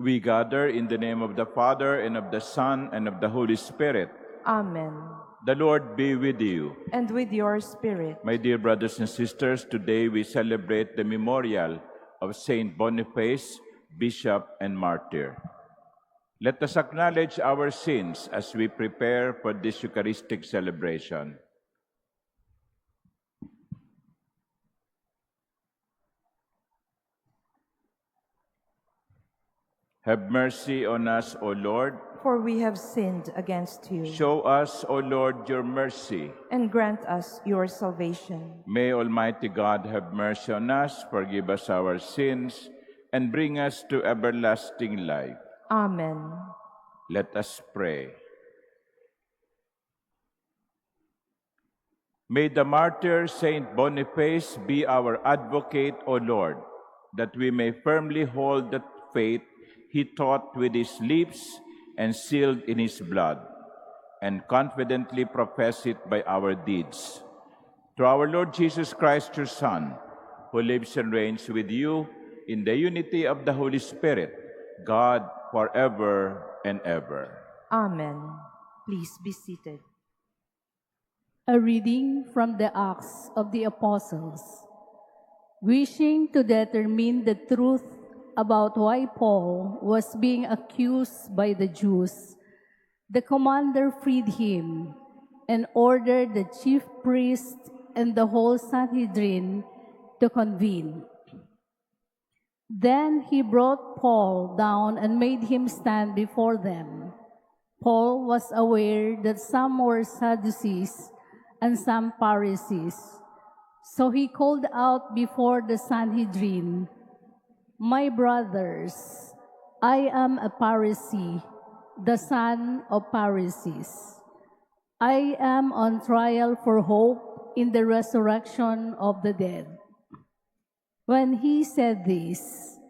We gather in the name of the Father, and of the Son, and of the Holy Spirit. Amen. The Lord be with you. And with your spirit. My dear brothers and sisters, today we celebrate the memorial of Saint Boniface, Bishop and Martyr. Let us acknowledge our sins as we prepare for this Eucharistic celebration. Have mercy on us, O Lord. For we have sinned against you. Show us, O Lord, your mercy. And grant us your salvation. May Almighty God have mercy on us, forgive us our sins, and bring us to everlasting life. Amen. Let us pray. May the martyr Saint Boniface be our advocate, O Lord, that we may firmly hold the faith he taught with his lips and sealed in his blood, and confidently profess it by our deeds. Through our Lord Jesus Christ, your Son, who lives and reigns with you in the unity of the Holy Spirit, God, forever and ever. Amen. Please be seated. A reading from the Acts of the Apostles. Wishing to determine the truth about why Paul was being accused by the Jews, the commander freed him and ordered the chief priest and the whole Sanhedrin to convene. Then he brought Paul down and made him stand before them. Paul was aware that some were Sadducees and some Pharisees. So he called out before the Sanhedrin, "My brothers, I am a Pharisee, the son of Pharisees. I am on trial for hope in the resurrection of the dead." When he said this,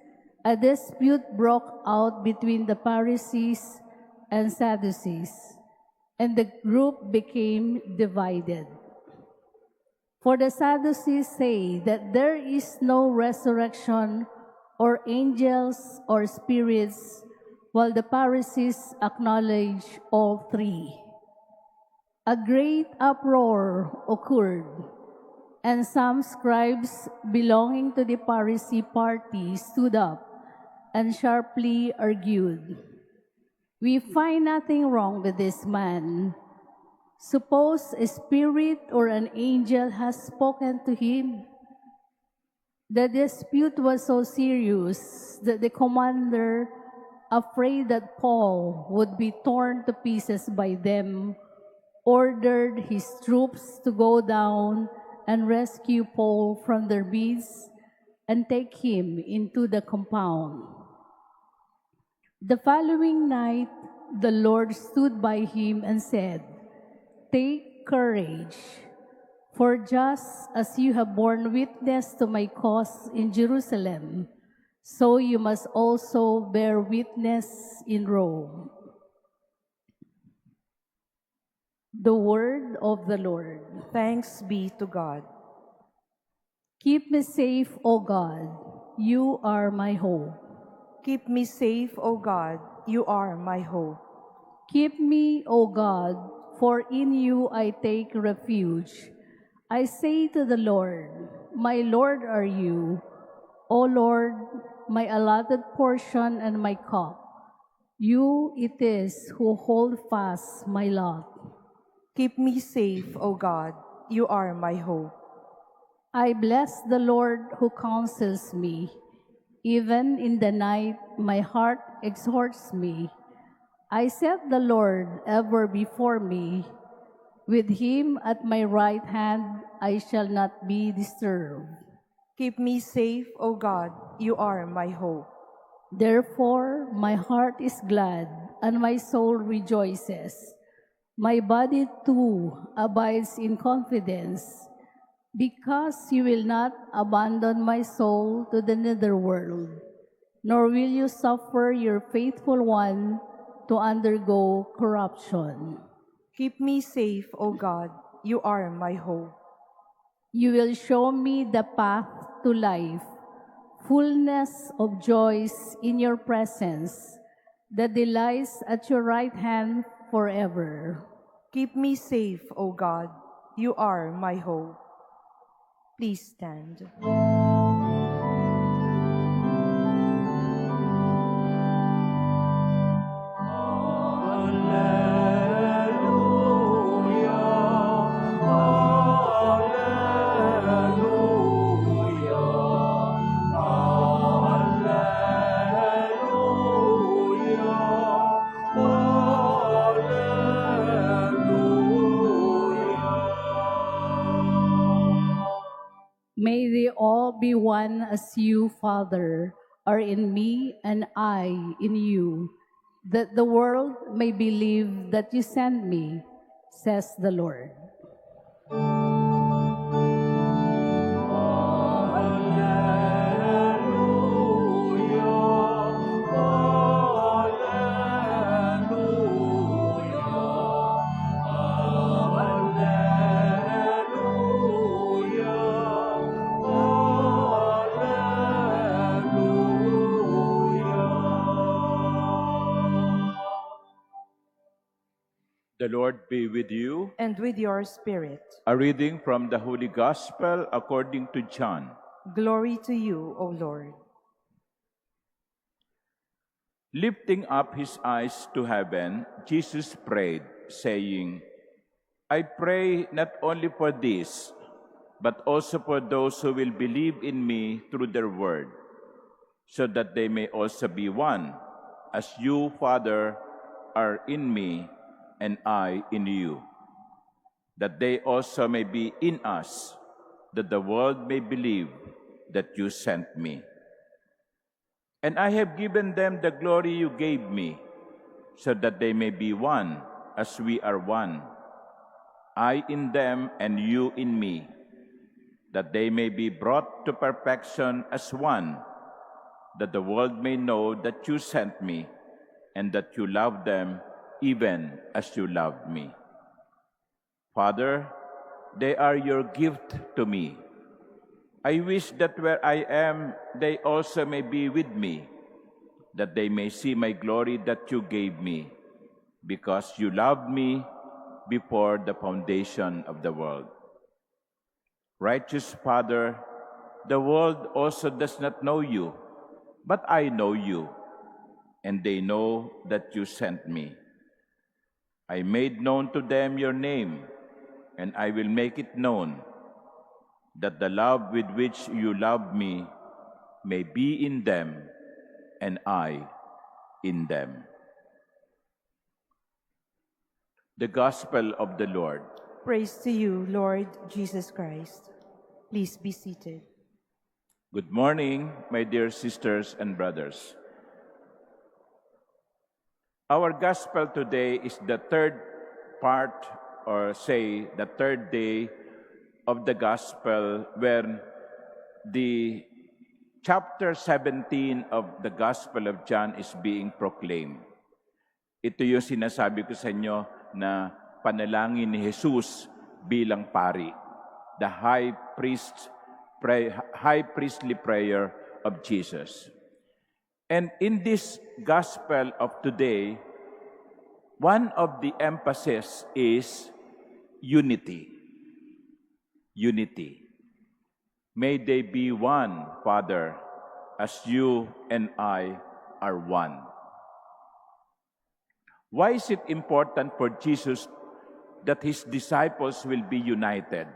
a dispute broke out between the Pharisees and Sadducees, and the group became divided. For the Sadducees say that there is no resurrection or angels or spirits, while the Pharisees acknowledge all three. A great uproar occurred, and some scribes belonging to the Pharisee party stood up and sharply argued, "We find nothing wrong with this man. Suppose a spirit or an angel has spoken to him." The dispute was so serious that the commander, afraid that Paul would be torn to pieces by them, ordered his troops to go down and rescue Paul from their midst and take him into the compound. The following night, the Lord stood by him and said, "Take courage. For just as you have borne witness to my cause in Jerusalem, so you must also bear witness in Rome." The word of the Lord. Thanks be to God. Keep me safe, O God. You are my hope. Keep me safe, O God. You are my hope. Keep me, O God, for in you I take refuge. I say to the Lord, "My Lord are you, O Lord, my allotted portion and my cup. You it is who hold fast my lot." Keep me safe, O God. You are my hope. I bless the Lord who counsels me. Even in the night my heart exhorts me. I set the Lord ever before me. With him at my right hand, I shall not be disturbed. Keep me safe, O God. You are my hope. Therefore, my heart is glad, and my soul rejoices. My body too abides in confidence, because you will not abandon my soul to the netherworld, nor will you suffer your faithful one to undergo corruption. Keep me safe, O God. You are my hope. You will show me the path to life. fullness of joys in your presence, that delights at your right hand forever. Keep me safe, O God. You are my hope. Please stand. May they all be one as you, Father, are in me and I in you, that the world may believe that you sent me, says the Lord. The Lord be with you. And with your spirit. A reading from the Holy Gospel according to John. Glory to you, O Lord. Lifting up his eyes to heaven, Jesus prayed, saying, I pray not only for this, but also for those who will believe in me through their word, so that they may also be one, as you, Father, are in me and I in you, that they also may be in us, that the world may believe that you sent me. And I have given them the glory you gave me, so that they may be one, as we are one, I in them and you in me, that they may be brought to perfection as one, that the world may know that you sent me, and that you love them even as you loved me. Father, they are your gift to me. I wish that where I am, they also may be with me, that they may see my glory that you gave me, because you loved me before the foundation of the world. Righteous Father, the world also does not know you, but I know you, and they know that you sent me. I made known to them your name, and I will make it known, that the love with which you loved me may be in them, and I in them. The Gospel of the Lord. Praise to you, Lord Jesus Christ. Please be seated. Good morning, my dear sisters and brothers. Our Gospel today is the third part, or say, the third day of the Gospel, where the chapter 17 of the Gospel of John is being proclaimed. Ito yung sinasabi ko sa inyo na panalangin ni Jesus bilang pari, the high priestly prayer of Jesus. And in this Gospel of today, one of the emphasis is unity. Unity. May they be one, Father, as you and I are one. Why is it important for Jesus that his disciples will be united?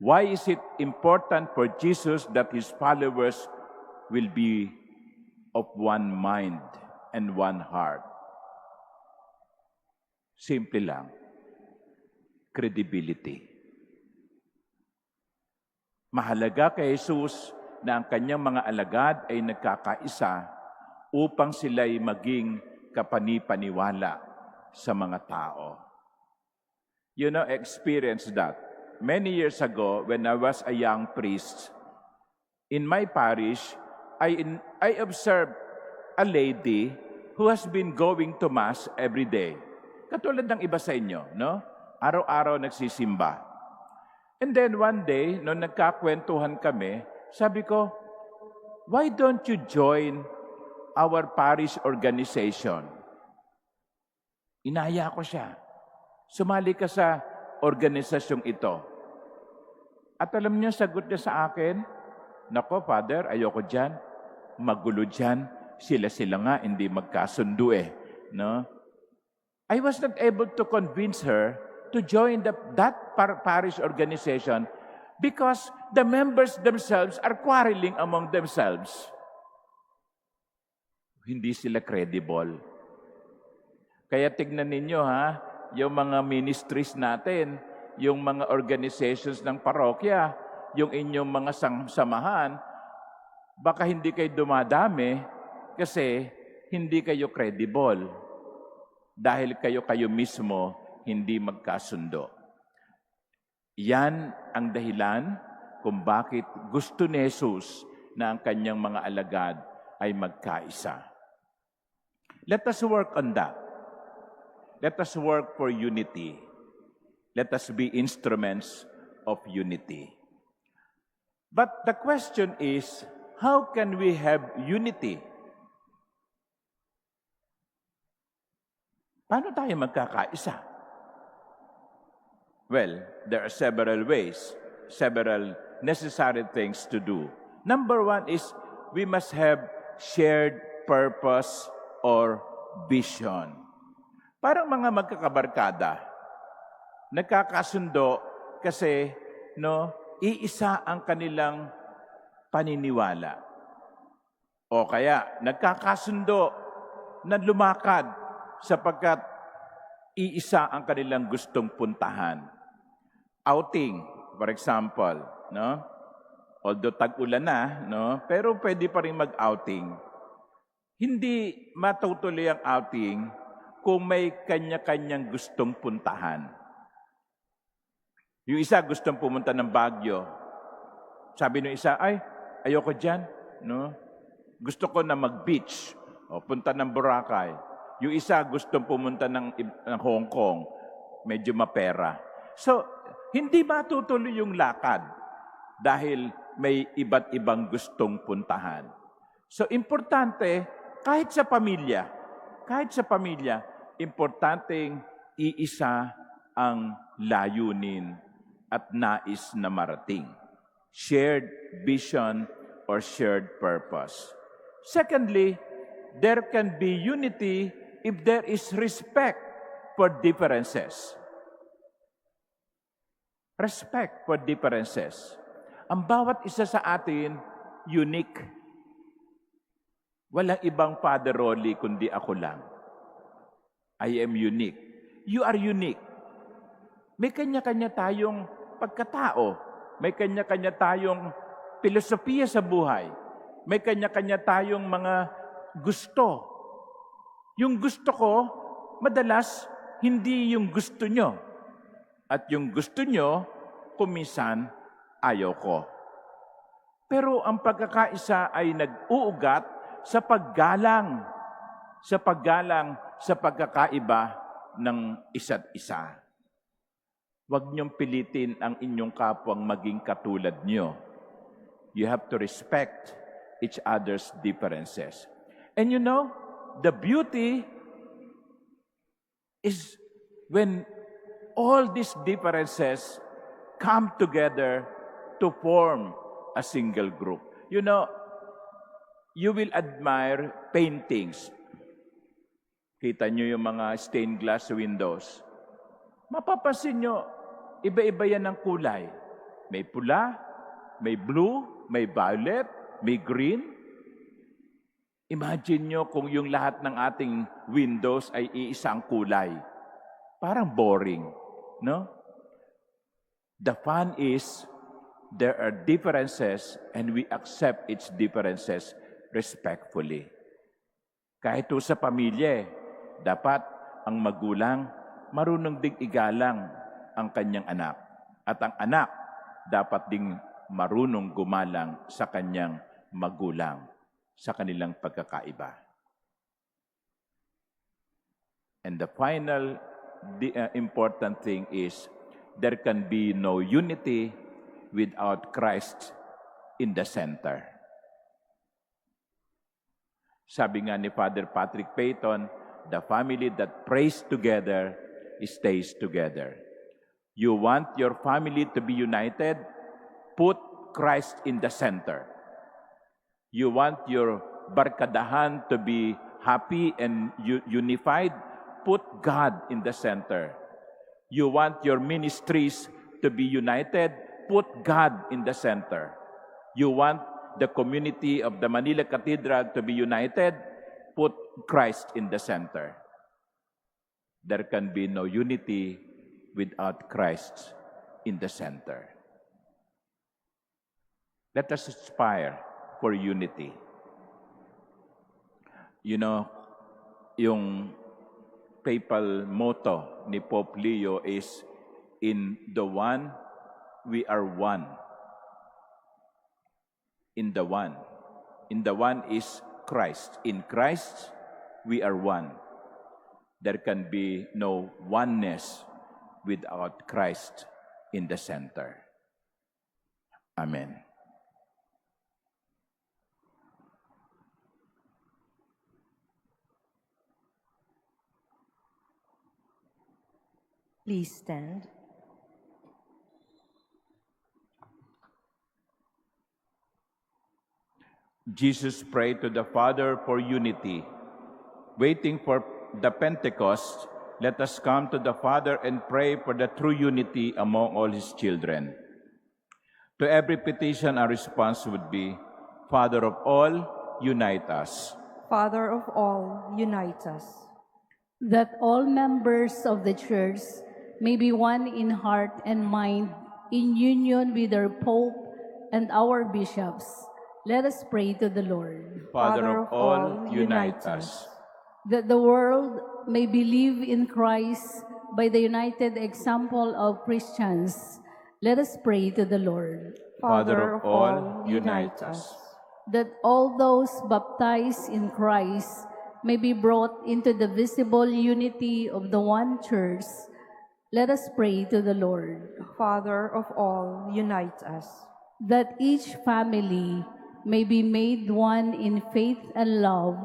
Why is it important for Jesus that his followers will be of one mind and one heart? Simple lang. Credibility. Mahalaga kay Jesus na ang kanyang mga alagad ay nagkakaisa upang sila'y maging kapanipaniwala sa mga tao. You know, experience that. Many years ago, when I was a young priest, in my parish, I observed a lady who has been going to Mass every day. Katulad ng iba sa inyo, no? Araw-araw nagsisimba. And then one day, nung nagkakwentuhan kami, sabi ko, why don't you join our parish organization? Inaya ko siya. Sumali ka sa organisasyong ito. At alam niyo, sagot niya sa akin, nako, Father, ayoko dyan. Magulo dyan. Sila nga, hindi magkasundo eh. No? I was not able to convince her to join that parish organization because the members themselves are quarreling among themselves. Hindi sila credible. Kaya tignan ninyo yung mga ministries natin, yung mga organizations ng parokya, yung inyong mga samahan, baka hindi kayo dumadami kasi hindi kayo credible. Dahil kayo mismo hindi magkasundo. Yan ang dahilan kung bakit gusto ni Jesus na ang kanyang mga alagad ay magkaisa. Let us work on that. Let us work for unity. Let us be instruments of unity. But the question is, how can we have unity? Paano tayo magkakaisa? Well, there are several ways, several necessary things to do. Number one is, we must have shared purpose or vision. Parang mga magkakabarkada, nagkakasundo kasi iisa ang kanilang paniniwala. O kaya nagkakasundo na lumakad sapagkat iisa ang kanilang gustong puntahan. Outing, for example, although tag-ulan na, pero pwede pa rin mag-outing. Hindi matutuloy ang outing kung may kanya-kanyang gustong puntahan. Yung isa gustong pumunta ng Baguio. Sabi ng isa, ayoko dyan. Gusto ko na mag-beach. O, punta ng Boracay. Yung isa gustong pumunta ng Hong Kong. Medyo mapera. So, hindi matutuloy yung lakad dahil may iba't ibang gustong puntahan. So, importante, kahit sa pamilya, importanteng iisa ang layunin at nais na marating. Shared vision or shared purpose. Secondly, there can be unity if there is respect for differences. Respect for differences. Ang bawat isa sa atin, unique. Walang ibang Father Rolly kundi ako lang. I am unique. You are unique. May kanya-kanya tayong pagkatao. May kanya-kanya tayong filosofiya sa buhay. May kanya-kanya tayong mga gusto. Yung gusto ko, madalas, hindi yung gusto nyo. At yung gusto nyo, kuminsan, ayaw ko. Pero ang pagkakaisa ay nag-uugat sa paggalang sa pagkakaiba ng isa't isa. Huwag niyong pilitin ang inyong kapwang maging katulad niyo. You have to respect each other's differences. And the beauty is when all these differences come together to form a single group. You will admire paintings. Kita nyo yung mga stained glass windows. Mapapansin nyo, iba-iba yan ng kulay. May pula, may blue, may violet, may green. Imagine nyo kung yung lahat ng ating windows ay iisang kulay. Parang boring, no? The fun is, there are differences and we accept its differences respectfully. Kahit sa pamilya, dapat ang magulang marunong ding igalang ang kanyang anak. At ang anak dapat ding marunong gumalang sa kanyang magulang sa kanilang pagkakaiba. And the final important thing is there can be no unity without Christ in the center. Sabi nga ni Father Patrick Peyton, the family that prays together stays together. You want your family to be united? Put Christ in the center. You want your barkadahan to be happy and unified? Put God in the center. You want your ministries to be united? Put God in the center. You want the community of the Manila Cathedral to be united? Put Christ in the center. There can be no unity without Christ in the center. Let us aspire for unity. You know, yung papal motto ni Pope Leo is, in the one, we are one. In the one. In the one is Christ. In Christ, we are one. There can be no oneness without Christ in the center. Amen. Please stand. Jesus prayed to the Father for unity. Waiting for the Pentecost, let us come to the Father and pray for the true unity among all His children. To every petition, our response would be, Father of all, unite us. Father of all, unite us. That all members of the Church may be one in heart and mind, in union with our Pope and our bishops. Let us pray to the Lord. Father of all, unite us. That the world may believe in Christ by the united example of Christians. Let us pray to the Lord. Father of all, unite us. That all those baptized in Christ may be brought into the visible unity of the one Church. Let us pray to the Lord. Father of all, unite us. That each family may be made one in faith and love.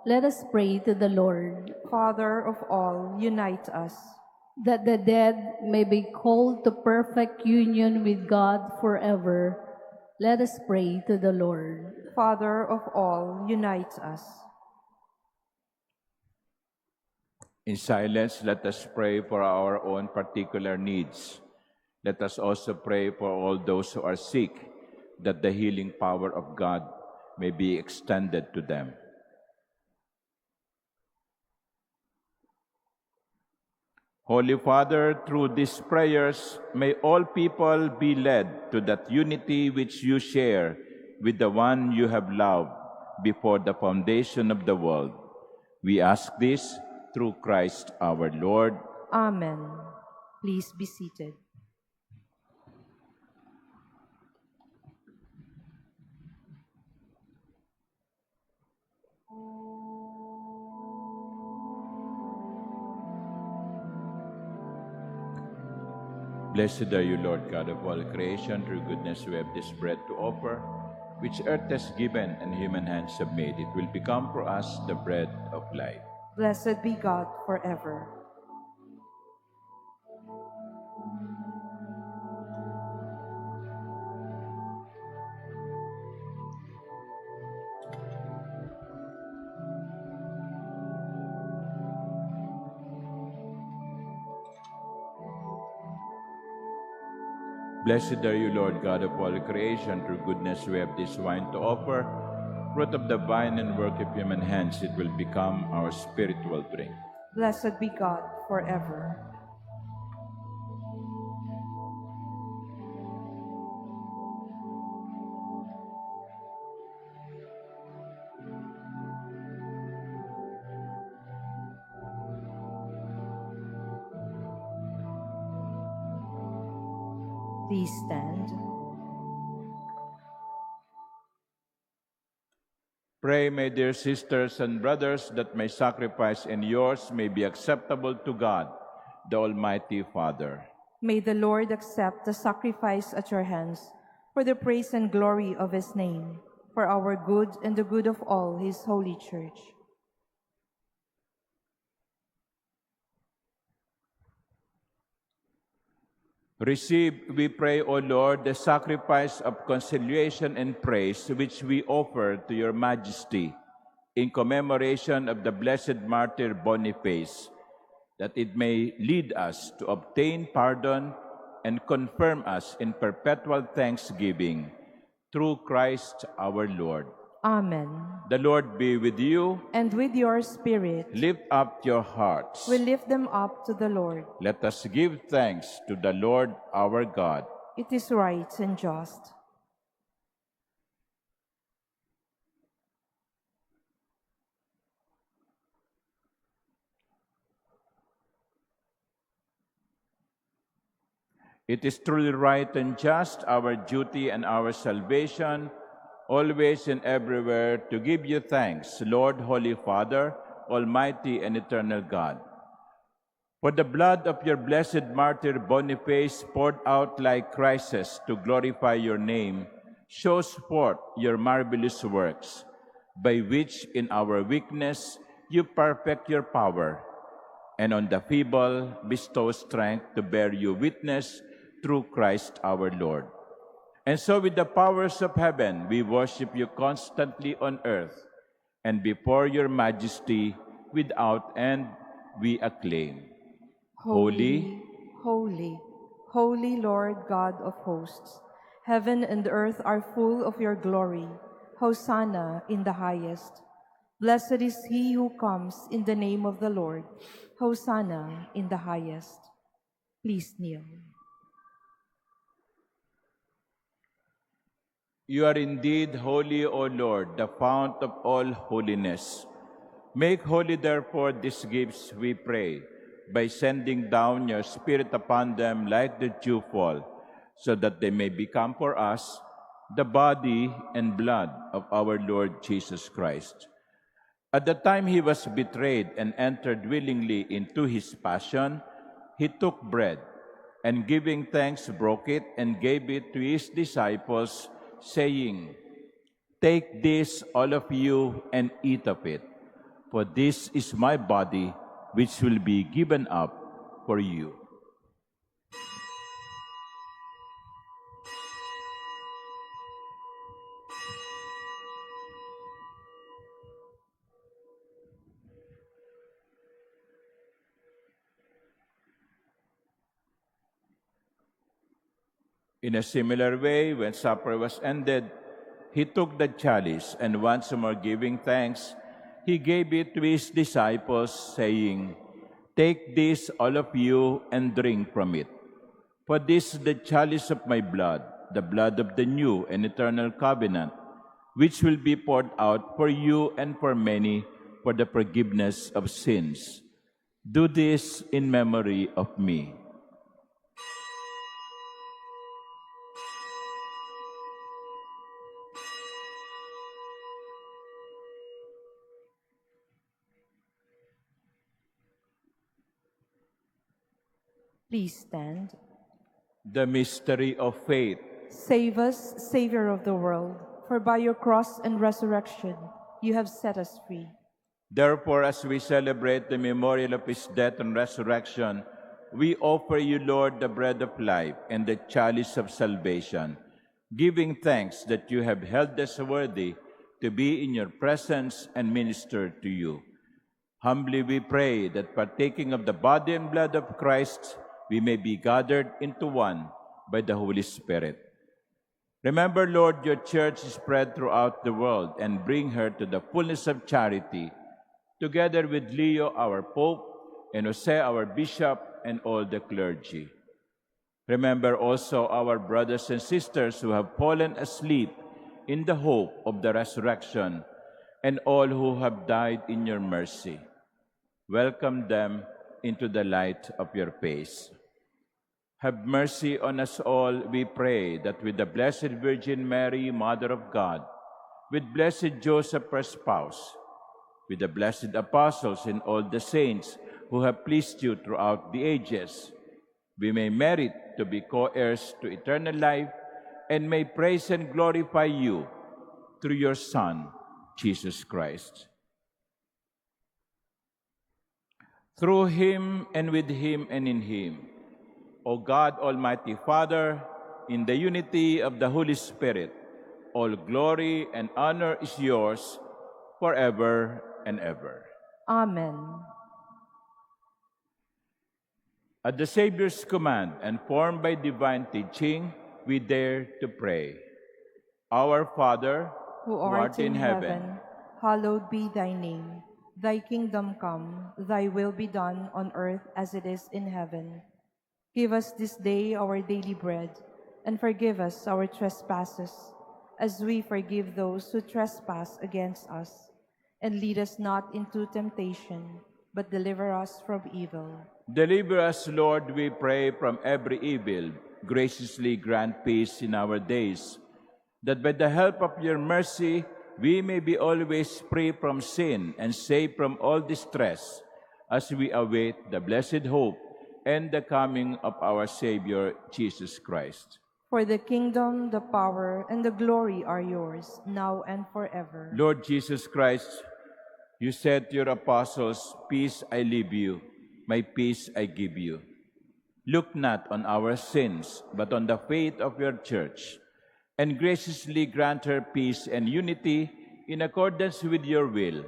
Let us pray to the Lord. Father of all, unite us. That the dead may be called to perfect union with God forever. Let us pray to the Lord. Father of all, unite us. In silence, let us pray for our own particular needs. Let us also pray for all those who are sick, that the healing power of God may be extended to them. Holy Father, through these prayers, may all people be led to that unity which you share with the one you have loved before the foundation of the world. We ask this through Christ our Lord. Amen. Please be seated. Blessed are you, Lord God of all creation. Through goodness we have this bread to offer, which earth has given and human hands have made. It will become for us the bread of life. Blessed be God forever. Blessed are you, Lord God of all creation. Through goodness we have this wine to offer, fruit of the vine and work of human hands. It will become our spiritual drink. Blessed be God forever. Please stand. Pray, my dear sisters and brothers, that my sacrifice and yours may be acceptable to God, the Almighty Father. May the Lord accept the sacrifice at your hands for the praise and glory of his name. for our good and the good of all his holy church. Receive, we pray, O Lord, the sacrifice of conciliation and praise which we offer to your majesty in commemoration of the blessed martyr Boniface, that it may lead us to obtain pardon and confirm us in perpetual thanksgiving, through Christ our Lord. Amen. The Lord be with you. And with your spirit, Lift up your hearts. we lift them up to the Lord. Let us give thanks to the Lord our God. It is right and just. It is truly right and just, our duty and our salvation, always and everywhere, to give you thanks, Lord, Holy Father, Almighty and eternal God. For the blood of your blessed martyr Boniface, poured out like crisis to glorify your name, shows forth your marvelous works, by which in our weakness you perfect your power, and on the feeble bestow strength to bear you witness through Christ our Lord. And so with the powers of heaven, we worship you constantly on earth, and before your majesty without end we acclaim. Holy, holy, holy Lord God of hosts, heaven and earth are full of your glory. Hosanna in the highest. Blessed is he who comes in the name of the Lord. Hosanna in the highest. Please kneel. you are indeed holy, O Lord, the fount of all holiness. Make holy, therefore, these gifts, we pray, by sending down your Spirit upon them like the dewfall, so that they may become for us the body and blood of our Lord Jesus Christ. At the time he was betrayed and entered willingly into his passion, he took bread, and giving thanks, broke it and gave it to his disciples, saying, "Take this, all of you, and eat of it, for this is my body, which will be given up for you." In a similar way, when supper was ended, he took the chalice, and once more giving thanks, he gave it to his disciples, saying, "Take this, all of you, and drink from it. For this is the chalice of my blood, the blood of the new and eternal covenant, which will be poured out for you and for many for the forgiveness of sins. Do this in memory of me." Please stand. The mystery of faith. Save us, Savior of the world, for by your cross and resurrection you have set us free. Therefore, as we celebrate the memorial of his death and resurrection, we offer you, Lord, the bread of life and the chalice of salvation, giving thanks that you have held us worthy to be in your presence and minister to you. Humbly we pray that partaking of the body and blood of Christ, we may be gathered into one by the Holy Spirit. Remember, Lord, your church spread throughout the world, and bring her to the fullness of charity, together with Leo, our Pope, and Jose, our Bishop, and all the clergy. Remember also our brothers and sisters who have fallen asleep in the hope of the resurrection, and all who have died in your mercy. Welcome them into the light of your face. Have mercy on us all, we pray, that with the Blessed Virgin Mary, Mother of God, with blessed Joseph, her spouse, with the blessed apostles and all the saints who have pleased you throughout the ages, we may merit to be co-heirs to eternal life, and may praise and glorify you through your Son, Jesus Christ. Through him and with him and in him, O God, Almighty Father, in the unity of the Holy Spirit, all glory and honor is yours forever and ever. Amen. At the Savior's command and formed by divine teaching, we dare to pray. Our Father, Who art in heaven, hallowed be thy name. Thy kingdom come, thy will be done on earth as it is in heaven. Give us this day our daily bread, and forgive us our trespasses, as we forgive those who trespass against us. And lead us not into temptation, but deliver us from evil. deliver us, Lord, we pray, from every evil. Graciously grant peace in our days, that by the help of your mercy we may be always free from sin and safe from all distress, as we await the blessed hope and the coming of our Savior, Jesus Christ. For the kingdom, the power, and the glory are yours, now and forever. Lord Jesus Christ, you said to your apostles, "Peace I leave you, my peace I give you." Look not on our sins, but on the faith of your church, and graciously grant her peace and unity in accordance with your will,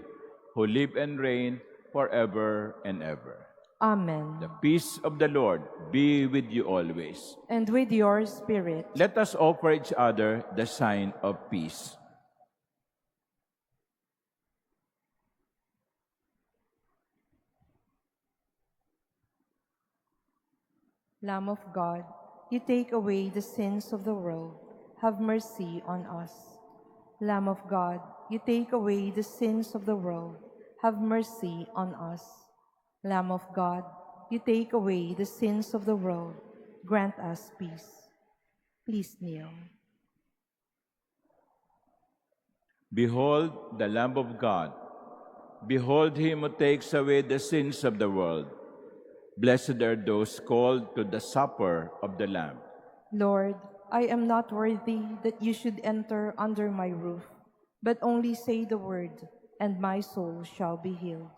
who live and reign forever and ever. Amen. The peace of the Lord be with you always. And with your spirit. Let us offer each other the sign of peace. Lamb of God, you take away the sins of the world. Have mercy on us. Lamb of God, you take away the sins of the world. Have mercy on us. Lamb of God, you take away the sins of the world. Grant us peace. Please kneel. Behold the Lamb of God. Behold him who takes away the sins of the world. Blessed are those called to the supper of the Lamb. Lord, I am not worthy that you should enter under my roof, but only say the word, and my soul shall be healed.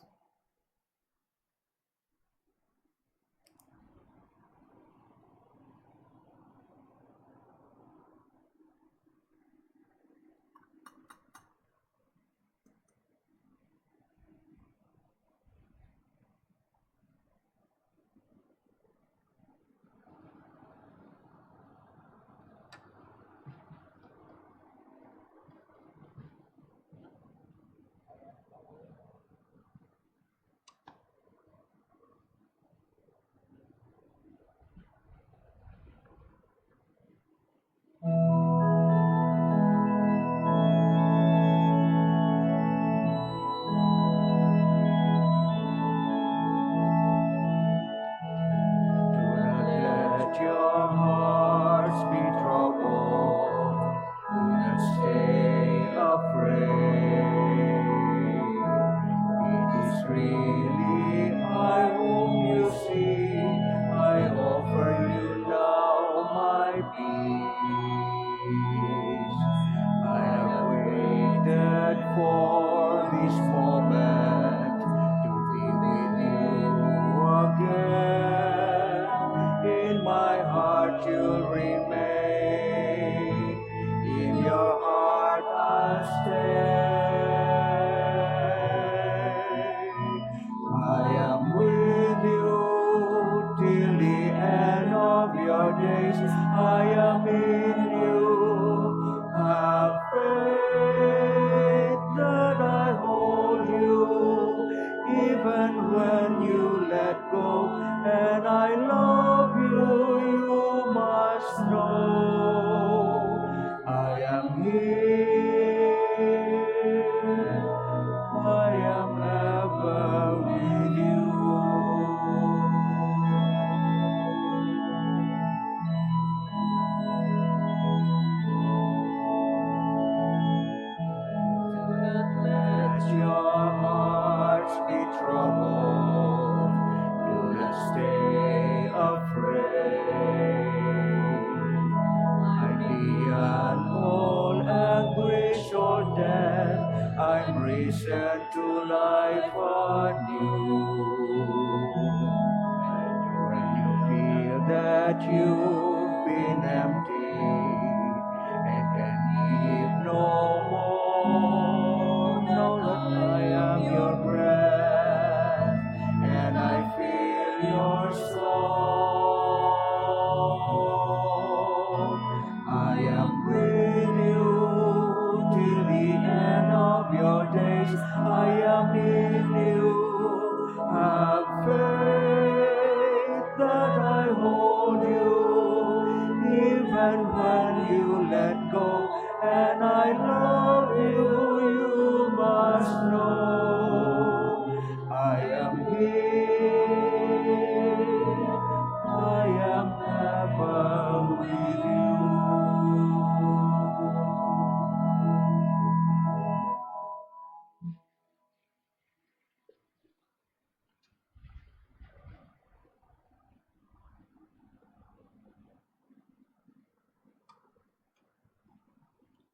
Short listen to life anew. When you feel that you've been empty and can give no more, know that I am your breath and I feel your soul. I am with you till the end of your days. I am in you. Have faith that I hold you, even when you let go. And I love you, you must know. I am here. I am ever with you.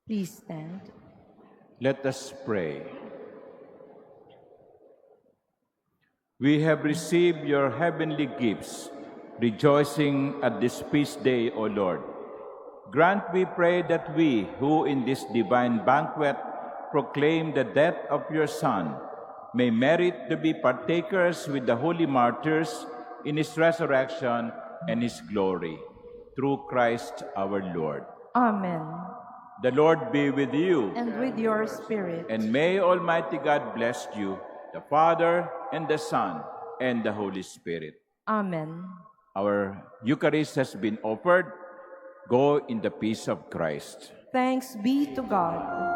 Please stand. Let us pray. We have received your heavenly gifts, rejoicing at this feast day, O Lord. Grant, we pray, that we, who in this divine banquet proclaim the death of your Son, may merit to be partakers with the holy martyrs in his resurrection and his glory. Through Christ our Lord. Amen. The Lord be with you. And with your spirit. And may Almighty God bless you, the Father, and the Son, and the Holy Spirit. Amen. Our Eucharist has been offered. Go in the peace of Christ. Thanks be to God.